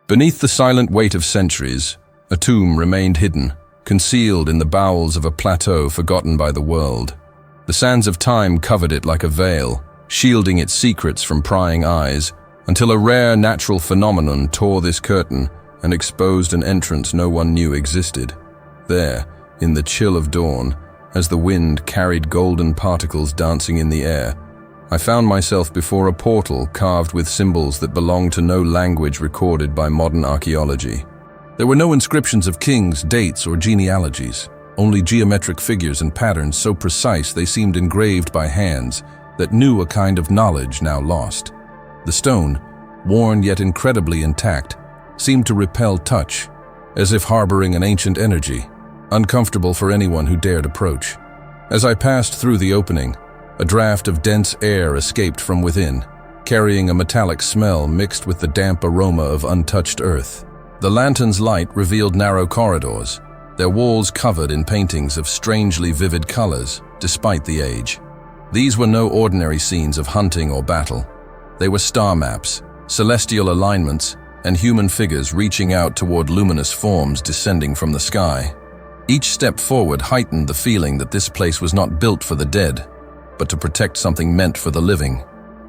Beneath the silent weight of centuries, a tomb remained hidden, concealed in the bowels of a plateau forgotten by the world. The sands of time covered it like a veil, shielding its secrets from prying eyes, until a rare natural phenomenon tore this curtain and exposed an entrance no one knew existed. There, in the chill of dawn, as the wind carried golden particles dancing in the air, I found myself before a portal carved with symbols that belonged to no language recorded by modern archaeology. There were no inscriptions of kings, dates, or genealogies, only geometric figures and patterns so precise they seemed engraved by hands that knew a kind of knowledge now lost. The stone, worn yet incredibly intact, seemed to repel touch, as if harboring an ancient energy, uncomfortable for anyone who dared approach. As I passed through the opening, a draft of dense air escaped from within, carrying a metallic smell mixed with the damp aroma of untouched earth. The lantern's light revealed narrow corridors, their walls covered in paintings of strangely vivid colors, despite the age. These were no ordinary scenes of hunting or battle. They were star maps, celestial alignments, and human figures reaching out toward luminous forms descending from the sky. Each step forward heightened the feeling that this place was not built for the dead, but to protect something meant for the living.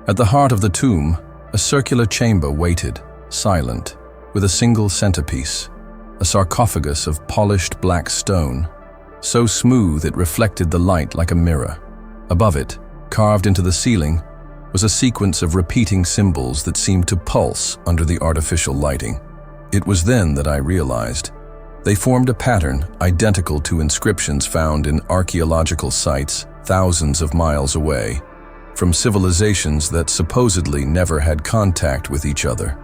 At the heart of the tomb, a circular chamber waited, silent, with a single centerpiece, a sarcophagus of polished black stone, so smooth it reflected the light like a mirror. Above it, carved into the ceiling, was a sequence of repeating symbols that seemed to pulse under the artificial lighting. It was then that I realized they formed a pattern identical to inscriptions found in archaeological sites thousands of miles away, from civilizations that supposedly never had contact with each other.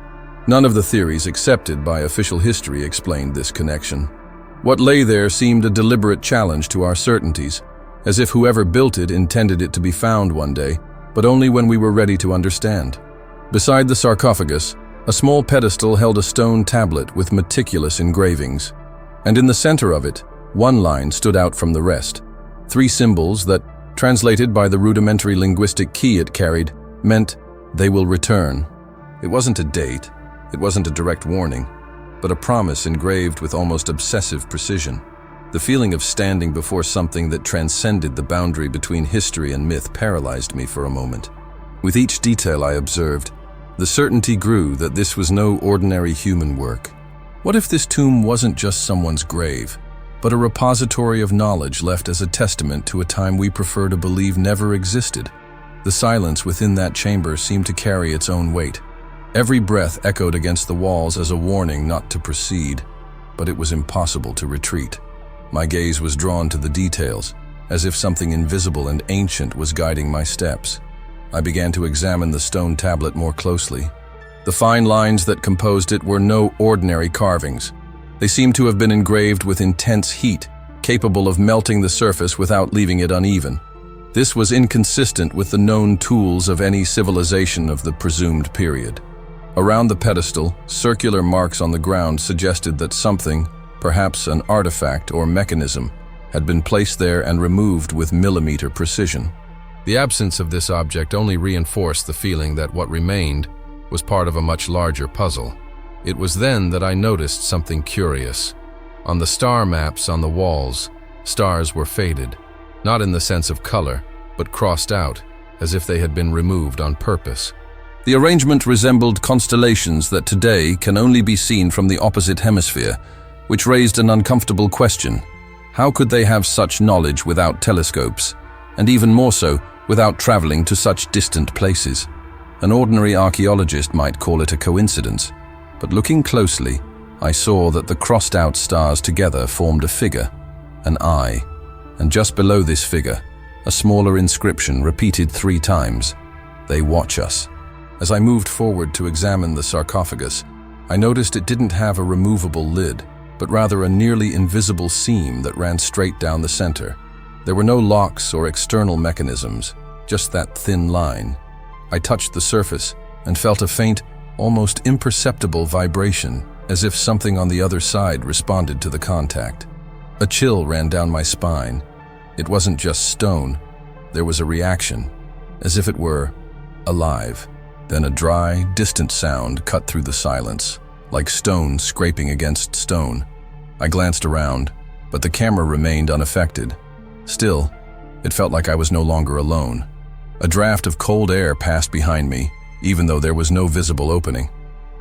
None of the theories accepted by official history explained this connection. What lay there seemed a deliberate challenge to our certainties, as if whoever built it intended it to be found one day, but only when we were ready to understand. Beside the sarcophagus, a small pedestal held a stone tablet with meticulous engravings, and in the center of it, one line stood out from the rest. 3 symbols that, translated by the rudimentary linguistic key it carried, meant, "They will return." It wasn't a date, it wasn't a direct warning, but a promise engraved with almost obsessive precision. The feeling of standing before something that transcended the boundary between history and myth paralyzed me for a moment. With each detail I observed, the certainty grew that this was no ordinary human work. What if this tomb wasn't just someone's grave, but a repository of knowledge left as a testament to a time we prefer to believe never existed? The silence within that chamber seemed to carry its own weight. Every breath echoed against the walls as a warning not to proceed, but it was impossible to retreat. My gaze was drawn to the details, as if something invisible and ancient was guiding my steps. I began to examine the stone tablet more closely. The fine lines that composed it were no ordinary carvings. They seemed to have been engraved with intense heat, capable of melting the surface without leaving it uneven. This was inconsistent with the known tools of any civilization of the presumed period. Around the pedestal, circular marks on the ground suggested that something, perhaps an artifact or mechanism, had been placed there and removed with millimeter precision. The absence of this object only reinforced the feeling that what remained was part of a much larger puzzle. It was then that I noticed something curious. On the star maps on the walls, stars were faded, not in the sense of color, but crossed out, as if they had been removed on purpose. The arrangement resembled constellations that today can only be seen from the opposite hemisphere, which raised an uncomfortable question. How could they have such knowledge without telescopes, and even more so, without traveling to such distant places? An ordinary archaeologist might call it a coincidence, but looking closely, I saw that the crossed-out stars together formed a figure, an eye, and just below this figure, a smaller inscription repeated 3 times, "They watch us." As I moved forward to examine the sarcophagus, I noticed it didn't have a removable lid, but rather a nearly invisible seam that ran straight down the center. There were no locks or external mechanisms, just that thin line. I touched the surface and felt a faint, almost imperceptible vibration, as if something on the other side responded to the contact. A chill ran down my spine. It wasn't just stone. There was a reaction, as if it were alive. Then a dry, distant sound cut through the silence, like stone scraping against stone. I glanced around, but the camera remained unaffected. Still, it felt like I was no longer alone. A draft of cold air passed behind me, even though there was no visible opening.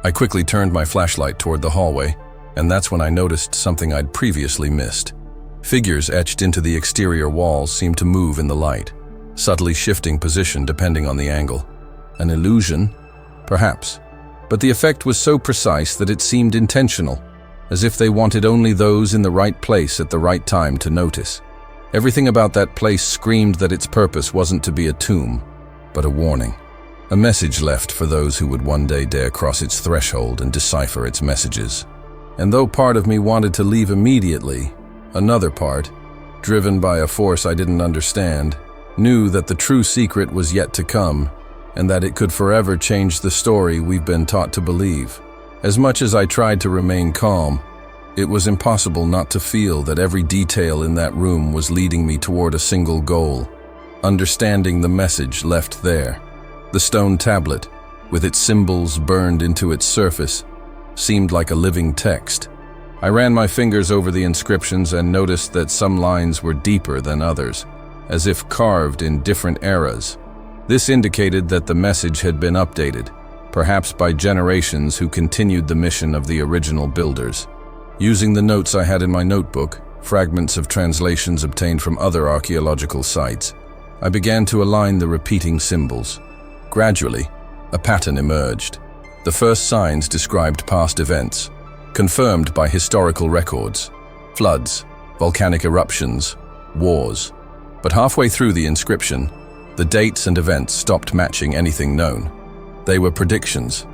I quickly turned my flashlight toward the hallway, and that's when I noticed something I'd previously missed. Figures etched into the exterior walls seemed to move in the light, subtly shifting position depending on the angle. An illusion? Perhaps. But the effect was so precise that it seemed intentional, as if they wanted only those in the right place at the right time to notice. Everything about that place screamed that its purpose wasn't to be a tomb, but a warning. A message left for those who would one day dare cross its threshold and decipher its messages. And though part of me wanted to leave immediately, another part, driven by a force I didn't understand, knew that the true secret was yet to come, and that it could forever change the story we've been taught to believe. As much as I tried to remain calm, it was impossible not to feel that every detail in that room was leading me toward a single goal: understanding the message left there. The stone tablet, with its symbols burned into its surface, seemed like a living text. I ran my fingers over the inscriptions and noticed that some lines were deeper than others, as if carved in different eras. This indicated that the message had been updated, perhaps by generations who continued the mission of the original builders. Using the notes I had in my notebook, fragments of translations obtained from other archaeological sites, I began to align the repeating symbols. Gradually, a pattern emerged. The first signs described past events, confirmed by historical records: floods, volcanic eruptions, wars. But halfway through the inscription, the dates and events stopped matching anything known. They were predictions.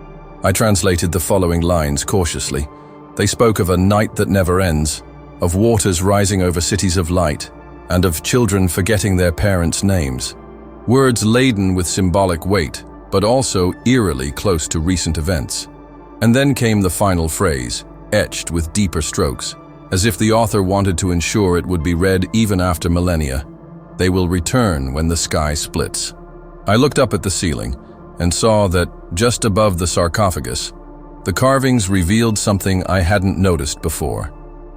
I translated the following lines cautiously. They spoke of a night that never ends, of waters rising over cities of light, and of children forgetting their parents' names. Words laden with symbolic weight, but also eerily close to recent events. And then came the final phrase, etched with deeper strokes, as if the author wanted to ensure it would be read even after millennia. They will return when the sky splits. I looked up at the ceiling and saw that, just above the sarcophagus, the carvings revealed something I hadn't noticed before.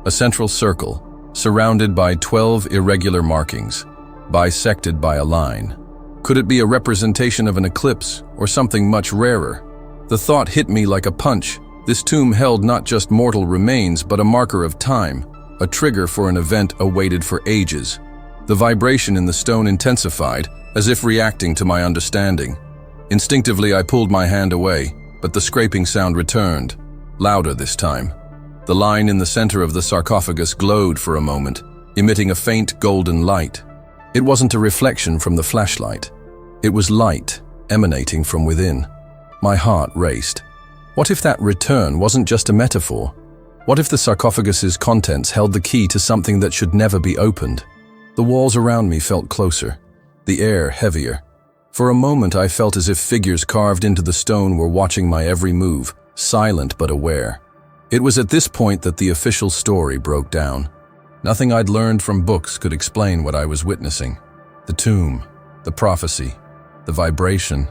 A central circle, surrounded by 12 irregular markings, bisected by a line. Could it be a representation of an eclipse or something much rarer? The thought hit me like a punch. This tomb held not just mortal remains, but a marker of time, a trigger for an event awaited for ages. The vibration in the stone intensified, as if reacting to my understanding. Instinctively, I pulled my hand away, but the scraping sound returned, louder this time. The line in the center of the sarcophagus glowed for a moment, emitting a faint golden light. It wasn't a reflection from the flashlight. It was light emanating from within. My heart raced. What if that return wasn't just a metaphor? What if the sarcophagus's contents held the key to something that should never be opened? The walls around me felt closer, the air heavier. For a moment I felt as if figures carved into the stone were watching my every move, silent but aware. It was at this point that the official story broke down. Nothing I'd learned from books could explain what I was witnessing. The tomb, the prophecy, the vibration.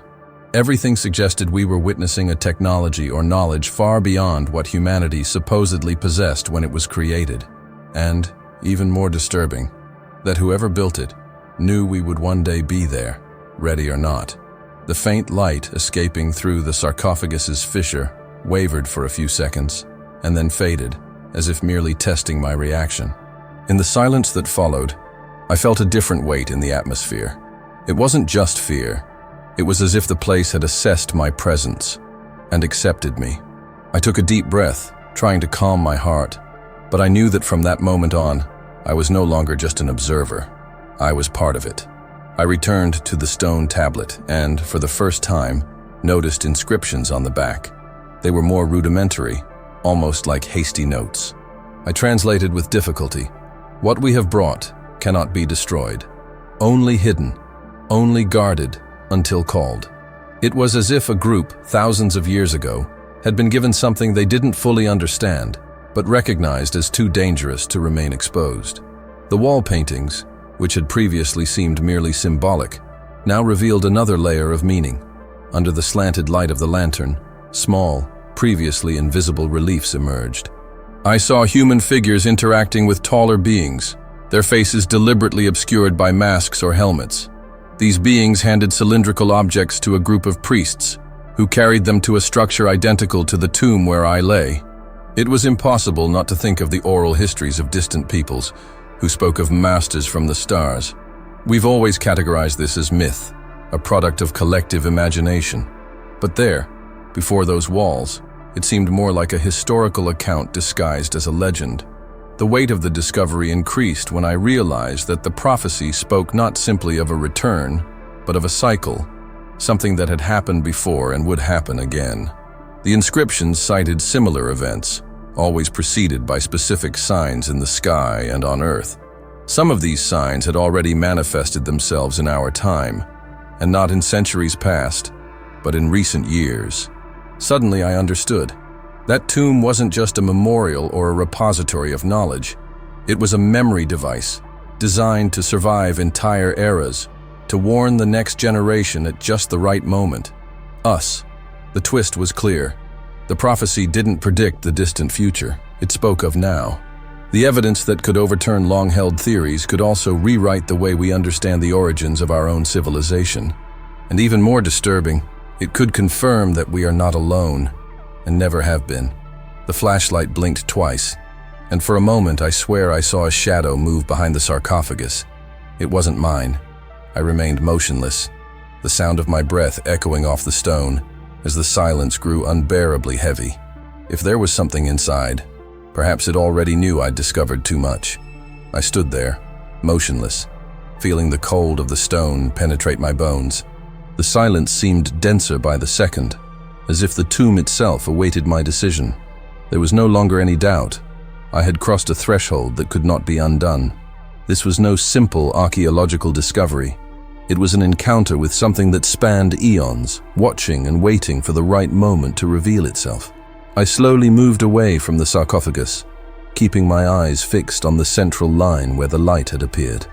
Everything suggested we were witnessing a technology or knowledge far beyond what humanity supposedly possessed when it was created. And, even more disturbing, that whoever built it knew we would one day be there, ready or not. The faint light escaping through the sarcophagus's fissure wavered for a few seconds, and then faded, as if merely testing my reaction. In the silence that followed, I felt a different weight in the atmosphere. It wasn't just fear. It was as if the place had assessed my presence and accepted me. I took a deep breath, trying to calm my heart, but I knew that from that moment on, I was no longer just an observer. I was part of it. I returned to the stone tablet and, for the first time, noticed inscriptions on the back. They were more rudimentary, almost like hasty notes. I translated with difficulty. What we have brought cannot be destroyed. Only hidden, only guarded until called. It was as if a group, thousands of years ago, had been given something they didn't fully understand, but recognized as too dangerous to remain exposed. The wall paintings, which had previously seemed merely symbolic, now revealed another layer of meaning. Under the slanted light of the lantern, small, previously invisible reliefs emerged. I saw human figures interacting with taller beings, their faces deliberately obscured by masks or helmets. These beings handed cylindrical objects to a group of priests, who carried them to a structure identical to the tomb where I lay. It was impossible not to think of the oral histories of distant peoples, who spoke of masters from the stars. We've always categorized this as myth, a product of collective imagination. But there, before those walls, it seemed more like a historical account disguised as a legend. The weight of the discovery increased when I realized that the prophecy spoke not simply of a return, but of a cycle, something that had happened before and would happen again. The inscriptions cited similar events, always preceded by specific signs in the sky and on earth. Some of these signs had already manifested themselves in our time, and not in centuries past, but in recent years. Suddenly I understood. That tomb wasn't just a memorial or a repository of knowledge. It was a memory device, designed to survive entire eras, to warn the next generation at just the right moment. Us. The twist was clear. The prophecy didn't predict the distant future. It spoke of now. The evidence that could overturn long-held theories could also rewrite the way we understand the origins of our own civilization. And even more disturbing, it could confirm that we are not alone, and never have been. The flashlight blinked twice, and for a moment I swear I saw a shadow move behind the sarcophagus. It wasn't mine. I remained motionless, the sound of my breath echoing off the stone as the silence grew unbearably heavy. If there was something inside, perhaps it already knew I'd discovered too much. I stood there, motionless, feeling the cold of the stone penetrate my bones. The silence seemed denser by the second, as if the tomb itself awaited my decision. There was no longer any doubt. I had crossed a threshold that could not be undone. This was no simple archaeological discovery. It was an encounter with something that spanned eons, watching and waiting for the right moment to reveal itself. I slowly moved away from the sarcophagus, keeping my eyes fixed on the central line where the light had appeared.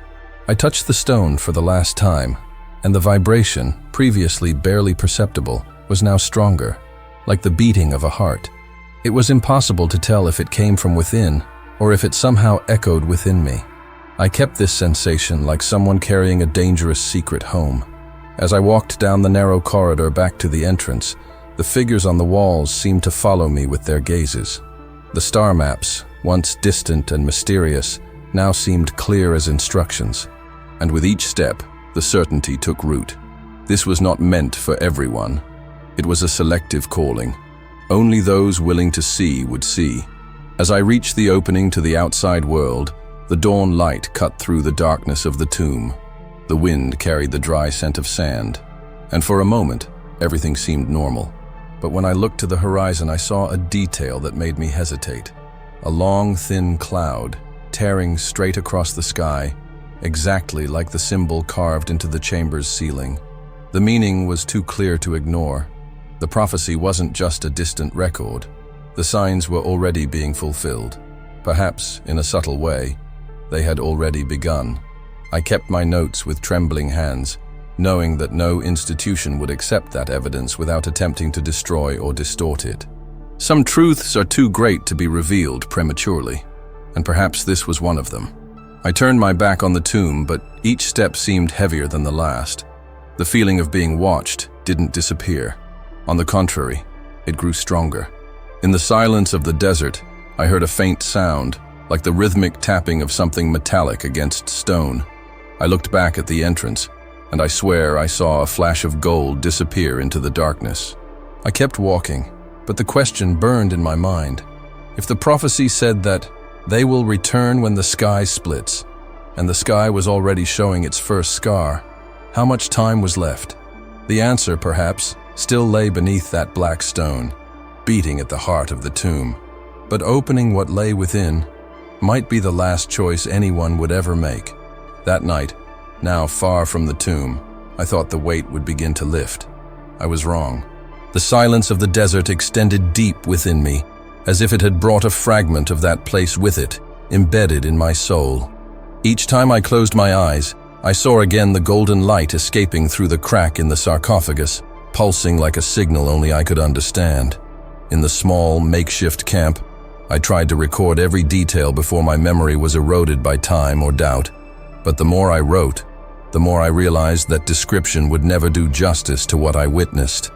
I touched the stone for the last time, and the vibration, previously barely perceptible, was now stronger, like the beating of a heart. It was impossible to tell if it came from within, or if it somehow echoed within me. I kept this sensation like someone carrying a dangerous secret home. As I walked down the narrow corridor back to the entrance, the figures on the walls seemed to follow me with their gazes. The star maps, once distant and mysterious, now seemed clear as instructions. And with each step, the certainty took root. This was not meant for everyone. It was a selective calling. Only those willing to see would see. As I reached the opening to the outside world, the dawn light cut through the darkness of the tomb. The wind carried the dry scent of sand, and for a moment, everything seemed normal. But when I looked to the horizon, I saw a detail that made me hesitate. A long, thin cloud, tearing straight across the sky, exactly like the symbol carved into the chamber's ceiling. The meaning was too clear to ignore. The prophecy wasn't just a distant record. The signs were already being fulfilled. Perhaps, in a subtle way, they had already begun. I kept my notes with trembling hands, knowing that no institution would accept that evidence without attempting to destroy or distort it. Some truths are too great to be revealed prematurely, and perhaps this was one of them. I turned my back on the tomb, but each step seemed heavier than the last. The feeling of being watched didn't disappear. On the contrary, it grew stronger. In the silence of the desert, I heard a faint sound, like the rhythmic tapping of something metallic against stone. I looked back at the entrance, and I swear I saw a flash of gold disappear into the darkness. I kept walking, but the question burned in my mind. If the prophecy said that they will return when the sky splits, and the sky was already showing its first scar, how much time was left? The answer, perhaps, still lay beneath that black stone, beating at the heart of the tomb. But opening what lay within might be the last choice anyone would ever make. That night, now far from the tomb, I thought the weight would begin to lift. I was wrong. The silence of the desert extended deep within me, as if it had brought a fragment of that place with it, embedded in my soul. Each time I closed my eyes, I saw again the golden light escaping through the crack in the sarcophagus, pulsing like a signal only I could understand. In the small, makeshift camp, I tried to record every detail before my memory was eroded by time or doubt. But the more I wrote, the more I realized that description would never do justice to what I witnessed.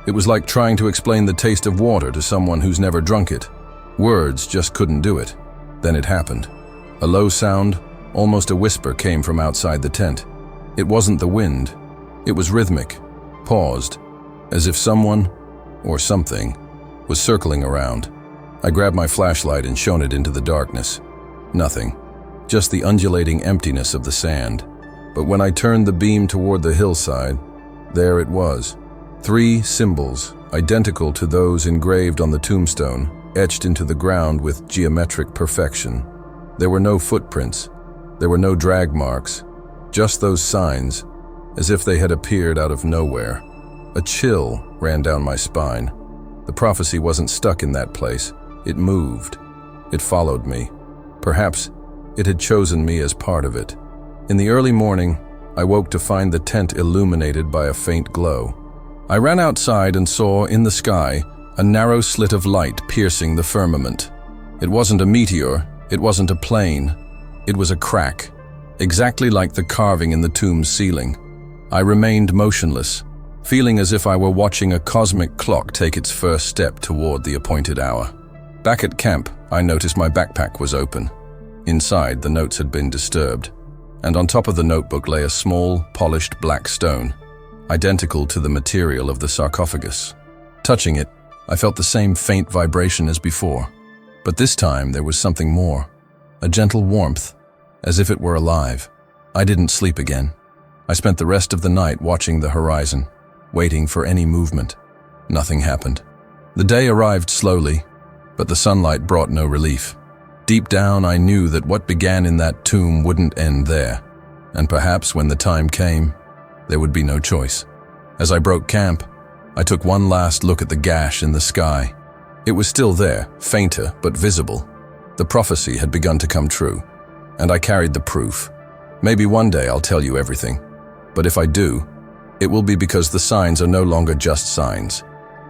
It was like trying to explain the taste of water to someone who's never drunk it. Words just couldn't do it. Then it happened. A low sound, almost a whisper, came from outside the tent. It wasn't the wind. It was rhythmic, paused, as if someone, or something, was circling around. I grabbed my flashlight and shone it into the darkness. Nothing. Just the undulating emptiness of the sand. But when I turned the beam toward the hillside, there it was. 3 symbols, identical to those engraved on the tombstone, etched into the ground with geometric perfection. There were no footprints. There were no drag marks. Just those signs, as if they had appeared out of nowhere. A chill ran down my spine. The prophecy wasn't stuck in that place. It moved. It followed me. Perhaps it had chosen me as part of it. In the early morning, I woke to find the tent illuminated by a faint glow. I ran outside and saw, in the sky, a narrow slit of light piercing the firmament. It wasn't a meteor, it wasn't a plane. It was a crack, exactly like the carving in the tomb's ceiling. I remained motionless, feeling as if I were watching a cosmic clock take its first step toward the appointed hour. Back at camp, I noticed my backpack was open. Inside, the notes had been disturbed, and on top of the notebook lay a small, polished black stone, identical to the material of the sarcophagus. Touching it, I felt the same faint vibration as before, but this time there was something more, a gentle warmth, as if it were alive. I didn't sleep again. I spent the rest of the night watching the horizon, waiting for any movement. Nothing happened. The day arrived slowly, but the sunlight brought no relief. Deep down, I knew that what began in that tomb wouldn't end there, and perhaps when the time came, there would be no choice. As I broke camp, I took one last look at the gash in the sky. It was still there, fainter but visible. The prophecy had begun to come true, and I carried the proof. Maybe one day I'll tell you everything, but if I do, it will be because the signs are no longer just signs,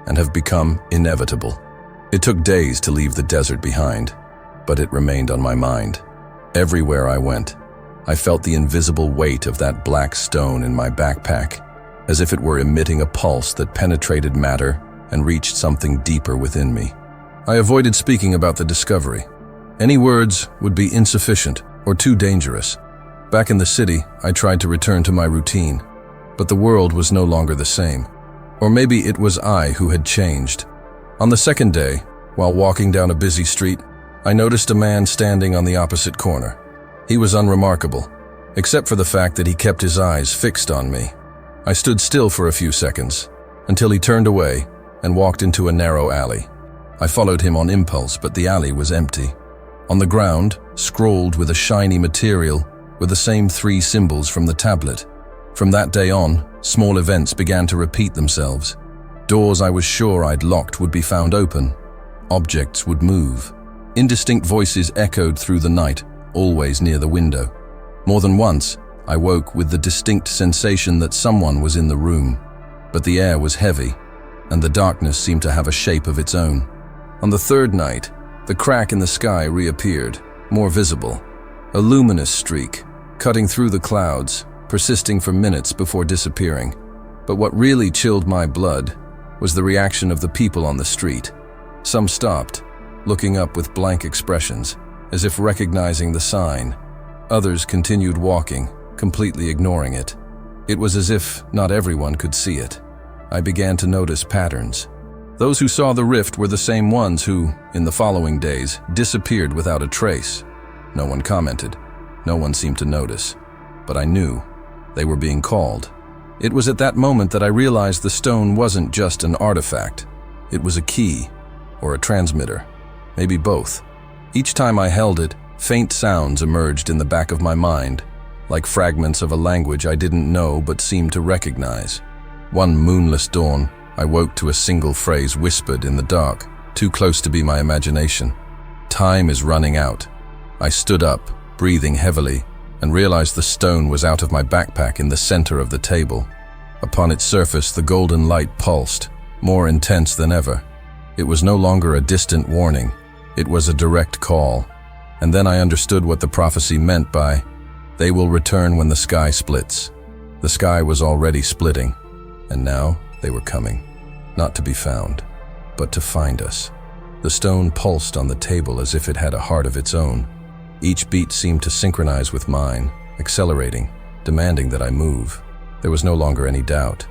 and have become inevitable. It took days to leave the desert behind, but it remained on my mind. Everywhere I went, I felt the invisible weight of that black stone in my backpack, as if it were emitting a pulse that penetrated matter and reached something deeper within me. I avoided speaking about the discovery. Any words would be insufficient or too dangerous. Back in the city, I tried to return to my routine, but the world was no longer the same. Or maybe it was I who had changed. On the second day, while walking down a busy street, I noticed a man standing on the opposite corner. He was unremarkable, except for the fact that he kept his eyes fixed on me. I stood still for a few seconds, until he turned away and walked into a narrow alley. I followed him on impulse, but the alley was empty. On the ground, scrawled with a shiny material, were the same 3 symbols from the tablet. From that day on, small events began to repeat themselves. Doors I was sure I'd locked would be found open. Objects would move. Indistinct voices echoed through the night, always near the window. More than once, I woke with the distinct sensation that someone was in the room. But the air was heavy, and the darkness seemed to have a shape of its own. On the third night, the crack in the sky reappeared, more visible. A luminous streak, cutting through the clouds, persisting for minutes before disappearing. But what really chilled my blood was the reaction of the people on the street. Some stopped, looking up with blank expressions, as if recognizing the sign. Others continued walking, completely ignoring it. It was as if not everyone could see it. I began to notice patterns. Those who saw the rift were the same ones who, in the following days, disappeared without a trace. No one commented. No one seemed to notice. But I knew they were being called. It was at that moment that I realized the stone wasn't just an artifact. It was a key, or a transmitter. Maybe both. Each time I held it, faint sounds emerged in the back of my mind, like fragments of a language I didn't know but seemed to recognize. One moonless dawn, I woke to a single phrase whispered in the dark, too close to be my imagination. Time is running out. I stood up, breathing heavily, and realized the stone was out of my backpack in the center of the table. Upon its surface, the golden light pulsed, more intense than ever. It was no longer a distant warning. It was a direct call. And then I understood what the prophecy meant by, "They will return when the sky splits." The sky was already splitting, and now they were coming, not to be found, but to find us. The stone pulsed on the table as if it had a heart of its own. Each beat seemed to synchronize with mine, accelerating, demanding that I move. There was no longer any doubt.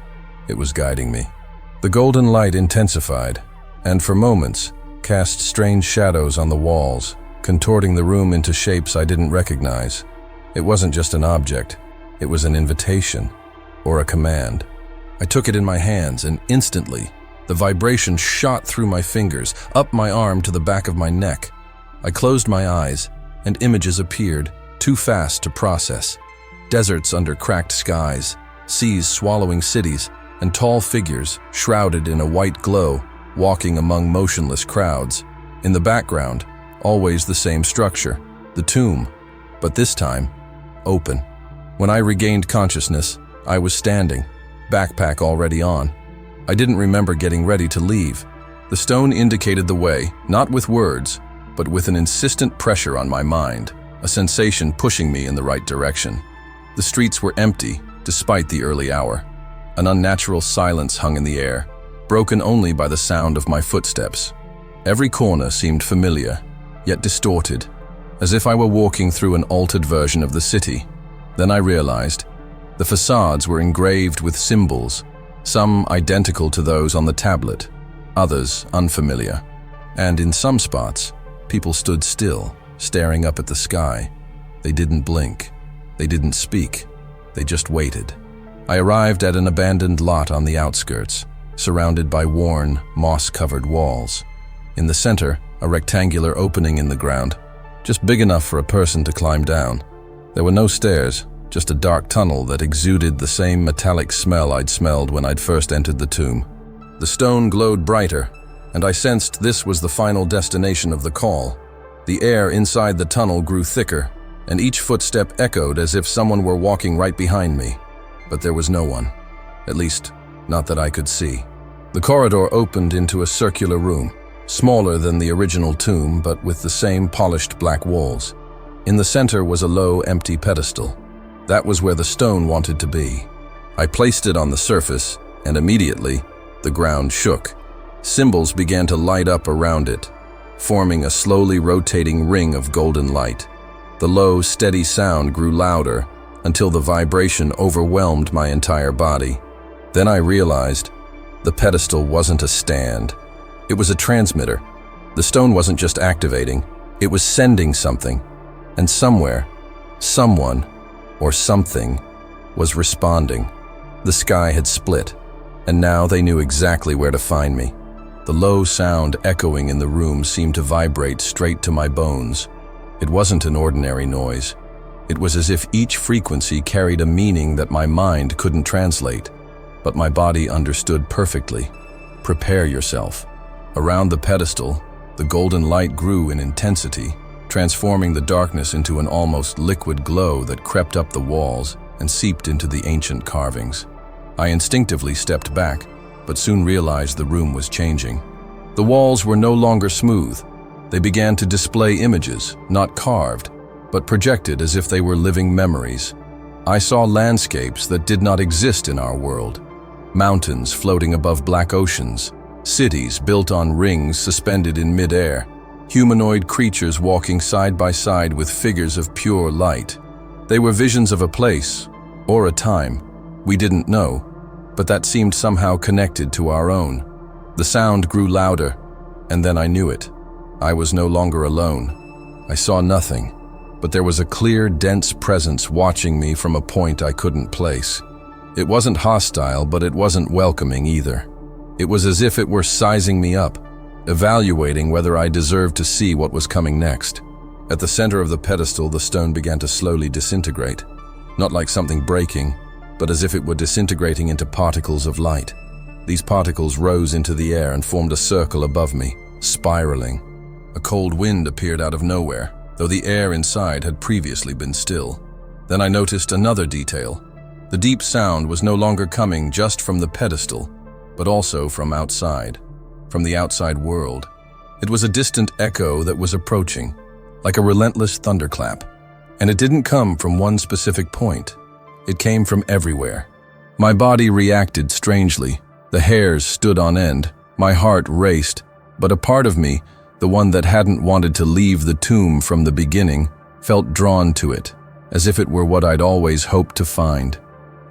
It was guiding me. The golden light intensified, and for moments, cast strange shadows on the walls, contorting the room into shapes I didn't recognize. It wasn't just an object. It was an invitation, or a command. I took it in my hands, and instantly, the vibration shot through my fingers, up my arm to the back of my neck. I closed my eyes, and images appeared, too fast to process. Deserts under cracked skies, seas swallowing cities, and tall figures, shrouded in a white glow, walking among motionless crowds. In the background, always the same structure, the tomb, but this time, open. When I regained consciousness, I was standing, backpack already on. I didn't remember getting ready to leave. The stone indicated the way, not with words, but with an insistent pressure on my mind, a sensation pushing me in the right direction. The streets were empty, despite the early hour. An unnatural silence hung in the air, broken only by the sound of my footsteps. Every corner seemed familiar, yet distorted, as if I were walking through an altered version of the city. Then I realized the facades were engraved with symbols, some identical to those on the tablet, others unfamiliar. And in some spots, people stood still, staring up at the sky. They didn't blink. They didn't speak. They just waited. I arrived at an abandoned lot on the outskirts, surrounded by worn, moss-covered walls. In the center, a rectangular opening in the ground, just big enough for a person to climb down. There were no stairs, just a dark tunnel that exuded the same metallic smell I'd smelled when I'd first entered the tomb. The stone glowed brighter, and I sensed this was the final destination of the call. The air inside the tunnel grew thicker, and each footstep echoed as if someone were walking right behind me. But there was no one. At least, not that I could see. The corridor opened into a circular room, smaller than the original tomb, but with the same polished black walls. In the center was a low, empty pedestal. That was where the stone wanted to be. I placed it on the surface, and immediately, the ground shook. Symbols began to light up around it, forming a slowly rotating ring of golden light. The low, steady sound grew louder until the vibration overwhelmed my entire body. Then I realized the pedestal wasn't a stand. It was a transmitter. The stone wasn't just activating, it was sending something. And somewhere, someone, or something, was responding. The sky had split, and now they knew exactly where to find me. The low sound echoing in the room seemed to vibrate straight to my bones. It wasn't an ordinary noise. It was as if each frequency carried a meaning that my mind couldn't translate, but my body understood perfectly. Prepare yourself. Around the pedestal, the golden light grew in intensity, transforming the darkness into an almost liquid glow that crept up the walls and seeped into the ancient carvings. I instinctively stepped back, but soon realized the room was changing. The walls were no longer smooth. They began to display images, not carved, but projected as if they were living memories. I saw landscapes that did not exist in our world. Mountains floating above black oceans, cities built on rings suspended in mid-air, humanoid creatures walking side by side with figures of pure light. They were visions of a place, or a time. We didn't know, but that seemed somehow connected to our own. The sound grew louder, and then I knew it. I was no longer alone. I saw nothing, but there was a clear, dense presence watching me from a point I couldn't place. It wasn't hostile, but it wasn't welcoming either. It was as if it were sizing me up, evaluating whether I deserved to see what was coming next. At the center of the pedestal, the stone began to slowly disintegrate, not like something breaking, but as if it were disintegrating into particles of light. These particles rose into the air and formed a circle above me, spiraling. A cold wind appeared out of nowhere, though the air inside had previously been still. Then I noticed another detail. The deep sound was no longer coming just from the pedestal, but also from outside. from the outside world. It was a distant echo that was approaching, like a relentless thunderclap. And it didn't come from one specific point. It came from everywhere. My body reacted strangely. The hairs stood on end. My heart raced. But a part of me, the one that hadn't wanted to leave the tomb from the beginning, felt drawn to it, as if it were what I'd always hoped to find.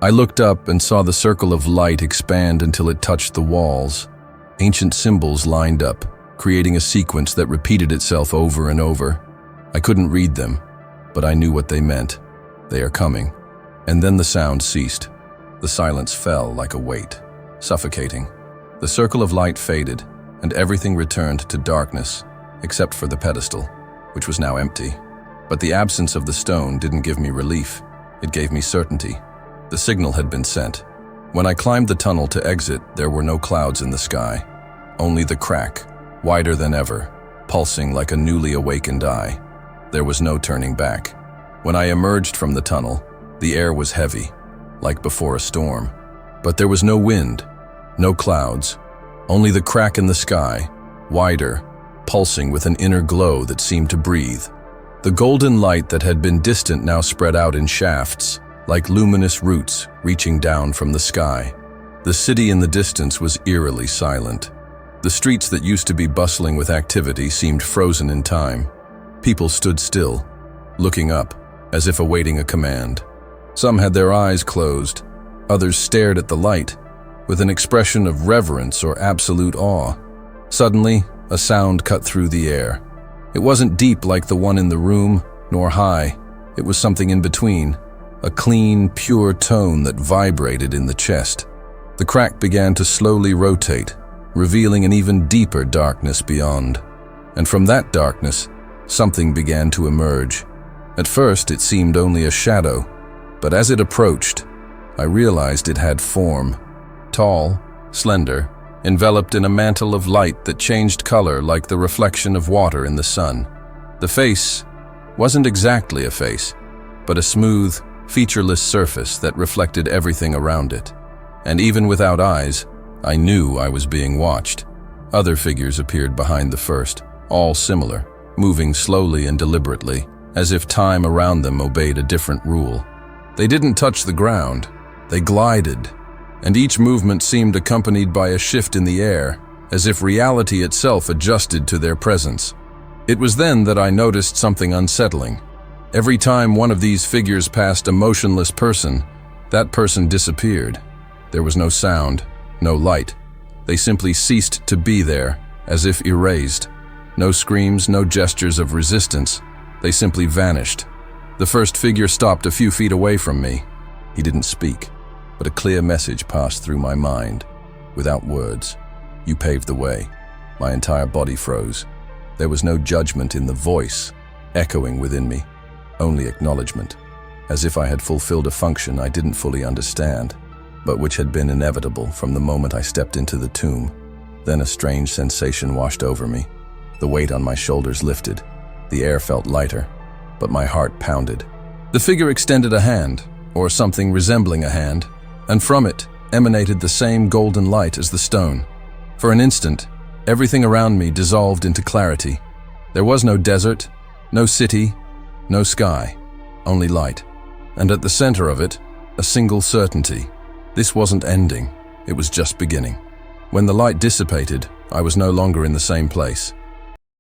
I looked up and saw the circle of light expand until it touched the walls. Ancient symbols lined up, creating a sequence that repeated itself over and over. I couldn't read them, but I knew what they meant. They are coming. And then the sound ceased. The silence fell like a weight, suffocating. The circle of light faded, and everything returned to darkness, except for the pedestal, which was now empty. But the absence of the stone didn't give me relief. It gave me certainty. The signal had been sent. When I climbed the tunnel to exit, there were no clouds in the sky. Only the crack, wider than ever, pulsing like a newly awakened eye. There was no turning back. When I emerged from the tunnel, the air was heavy, like before a storm. But there was no wind, no clouds, only the crack in the sky, wider, pulsing with an inner glow that seemed to breathe. The golden light that had been distant now spread out in shafts, like luminous roots reaching down from the sky. The city in the distance was eerily silent. The streets that used to be bustling with activity seemed frozen in time. People stood still, looking up, as if awaiting a command. Some had their eyes closed, others stared at the light, with an expression of reverence or absolute awe. Suddenly, a sound cut through the air. It wasn't deep like the one in the room, nor high. It was something in between, a clean, pure tone that vibrated in the chest. The crack began to slowly rotate, revealing an even deeper darkness beyond. And from that darkness, something began to emerge. At first, it seemed only a shadow, but as it approached, I realized it had form. Tall, slender, enveloped in a mantle of light that changed color like the reflection of water in the sun. The face wasn't exactly a face, but a smooth, featureless surface that reflected everything around it. And even without eyes, I knew I was being watched. Other figures appeared behind the first, all similar, moving slowly and deliberately, as if time around them obeyed a different rule. They didn't touch the ground, they glided, and each movement seemed accompanied by a shift in the air, as if reality itself adjusted to their presence. It was then that I noticed something unsettling. Every time one of these figures passed a motionless person, that person disappeared. There was no sound, no light. They simply ceased to be there, as if erased. No screams, no gestures of resistance. They simply vanished. The first figure stopped a few feet away from me. He didn't speak, but a clear message passed through my mind. Without words, "You paved the way." My entire body froze. There was no judgment in the voice, echoing within me. Only acknowledgement, as if I had fulfilled a function I didn't fully understand, but which had been inevitable from the moment I stepped into the tomb. Then a strange sensation washed over me. The weight on my shoulders lifted. The air felt lighter, but my heart pounded. The figure extended a hand, or something resembling a hand, and from it emanated the same golden light as the stone. For an instant, everything around me dissolved into clarity. There was no desert, no city, no sky, only light. And at the center of it, a single certainty. This wasn't ending, it was just beginning. When the light dissipated, I was no longer in the same place.